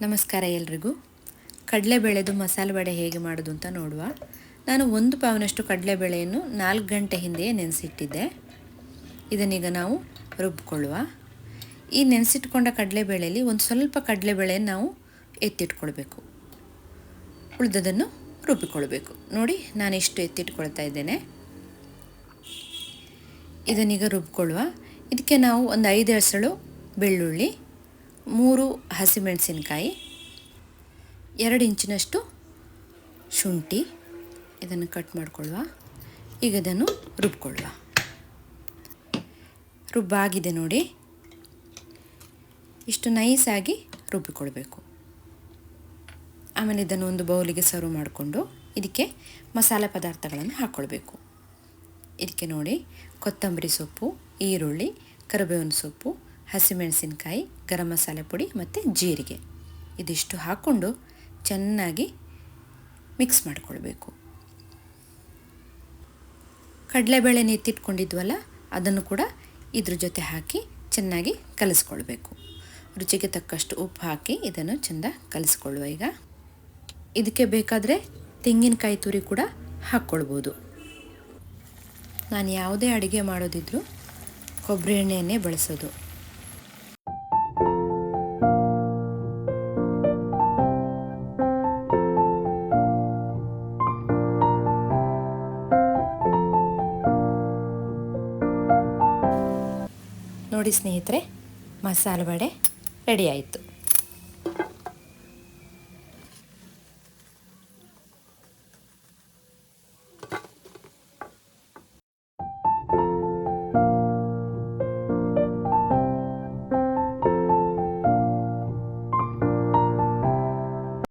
ನಮಸ್ಕಾರ ಎಲ್ರಿಗೂ. ಕಡಲೆಬೇಳೆದು ಮಸಾಲೆ ವಡೆ ಹೇಗೆ ಮಾಡೋದು ಅಂತ ನೋಡುವ. ನಾನು 1 ಪಾವನಷ್ಟು ಕಡಲೆಬೇಳೆಯನ್ನು 4 ಗಂಟೆ ಹಿಂದೆಯೇ ನೆನೆಸಿಟ್ಟಿದ್ದೆ. ಇದನ್ನೀಗ ನಾವು ರುಬ್ಕೊಳ್ಳುವ. ಈ ನೆನೆಸಿಟ್ಕೊಂಡ ಕಡಲೆಬೇಳೆಯಲ್ಲಿ ಒಂದು ಸ್ವಲ್ಪ ಕಡಲೆಬೇಳೆಯನ್ನು ನಾವು ಎತ್ತಿಟ್ಕೊಳ್ಬೇಕು. ಉಳಿದದನ್ನು ರುಬ್ಬಿಕೊಳ್ಬೇಕು. ನೋಡಿ, ನಾನು ಇಷ್ಟು ಎತ್ತಿಟ್ಕೊಳ್ತಾ ಇದ್ದೇನೆ. ಇದನ್ನೀಗ ರುಬ್ಕೊಳ್ಳುವ. ಇದಕ್ಕೆ ನಾವು ಒಂದು 5 ಎಸಳು ಬೆಳ್ಳುಳ್ಳಿ, 3 ಹಸಿಮೆಣಸಿನಕಾಯಿ, 2 ಇಂಚಿನಷ್ಟು ಶುಂಠಿ ಇದನ್ನು ಕಟ್ ಮಾಡಿಕೊಳ್ಳುವ. ಈಗ ಇದನ್ನು ರುಬ್ಕೊಳ್ಳುವ. ರುಬ್ಬಾಗಿದೆ ನೋಡಿ, ಇಷ್ಟು ನೈಸಾಗಿ ರುಬ್ಬಿಕೊಳ್ಬೇಕು. ಆಮೇಲೆ ಇದನ್ನು ಒಂದು ಬೌಲಿಗೆ ಸರ್ವ್ ಮಾಡಿಕೊಂಡು ಇದಕ್ಕೆ ಮಸಾಲೆ ಪದಾರ್ಥಗಳನ್ನು ಹಾಕ್ಕೊಳ್ಬೇಕು. ಇದಕ್ಕೆ ನೋಡಿ, ಕೊತ್ತಂಬರಿ ಸೊಪ್ಪು, ಈರುಳ್ಳಿ, ಕರಿಬೇವಿನ ಸೊಪ್ಪು, ಹಸಿಮೆಣಸಿನಕಾಯಿ, ಗರಂ ಮಸಾಲೆ ಪುಡಿ ಮತ್ತು ಜೀರಿಗೆ ಇದಿಷ್ಟು ಹಾಕ್ಕೊಂಡು ಚೆನ್ನಾಗಿ ಮಿಕ್ಸ್ ಮಾಡಿಕೊಳ್ಬೇಕು. ಕಡಲೆಬೇಳೆ ಎತ್ತಿಟ್ಕೊಂಡಿದ್ವಲ್ಲ, ಅದನ್ನು ಕೂಡ ಇದ್ರ ಜೊತೆ ಹಾಕಿ ಚೆನ್ನಾಗಿ ಕಲಿಸ್ಕೊಳ್ಬೇಕು. ರುಚಿಗೆ ತಕ್ಕಷ್ಟು ಉಪ್ಪು ಹಾಕಿ ಇದನ್ನು ಚೆಂದ ಕಲಿಸ್ಕೊಳ್ಳುವ. ಈಗ ಇದಕ್ಕೆ ಬೇಕಾದರೆ ತೆಂಗಿನಕಾಯಿ ತುರಿ ಕೂಡ ಹಾಕ್ಕೊಳ್ಬೋದು. ನಾನು ಯಾವುದೇ ಅಡುಗೆ ಮಾಡೋದಿದ್ರೂ ಕೊಬ್ಬರಿ ಎಣ್ಣೆಯನ್ನೇ ಬಳಸೋದು. ನೋಡಿ ಸ್ನೇಹಿತರೆ, ಮಸಾಲೆ ವಡೆ ರೆಡಿ ಆಯಿತು.